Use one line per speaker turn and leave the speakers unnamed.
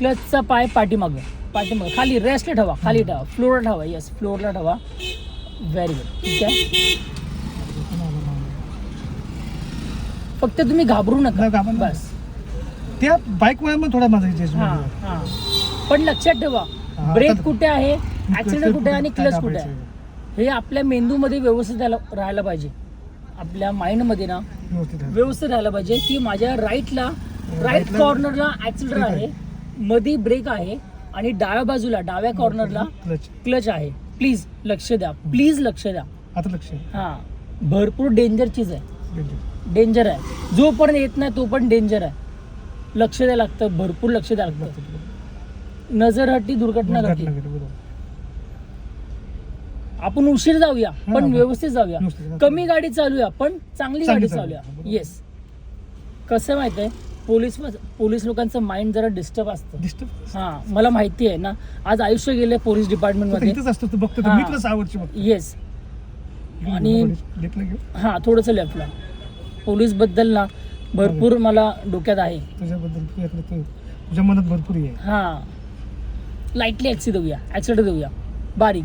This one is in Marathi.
क्लचचा पाय पाठीमागं खाली रेस्टला ठेवा, खाली ठेवा, फ्लोअरला ठेवा. येस, फ्लोअरला ठेवा. Very good. ठीक आहे. फक्त तुम्ही घाबरू नका बस.
त्या बाईकमुळे मग थोडा माझा
पण लक्षात ठेवा, ब्रेक कुठे आहे, ऍक्सिडेंट कुठे आहे आणि क्लच कुठे आहे, हे आपल्या मेंदूमध्ये व्यवस्थित राहायला पाहिजे. आपल्या माइंडमध्ये ना व्यवस्थित राहायला पाहिजे की माझ्या राईट कॉर्नरला ऍक्सिलेटर आहे, मध्ये ब्रेक आहे आणि डाव्या कॉर्नरला क्लच आहे. प्लीज लक्ष द्या, प्लीज लक्ष द्या.
आता लक्ष.
हा, भरपूर डेंजर चीज आहे, डेंजर आहे. जो पण येत नाही तो पण डेंजर आहे. लक्ष द्यायला लागतं, भरपूर लक्ष द्यायला लागतं. नजर हट्टी दुर्घटना घडली. आपण उशीर जाऊया पण व्यवस्थित जाऊया, कमी गाडी चालूया पण चांगली गाडी चालूया. येस. कसं माहित आहे, पोलीस लोकांचं माइंड जरा डिस्टर्ब असतं. हा, मला माहिती आहे ना. आज आयुष्य गेले पोलीस डिपार्टमेंट मध्ये. येस. आणि हा, थोडस लेफ्टला. पोलीस बद्दल ना भरपूर मला डोक्यात आहे.
तुझ्या मनात भरपूर आहे.
हा, लाईटली ऍक्सिडेंट देऊया, बारीक.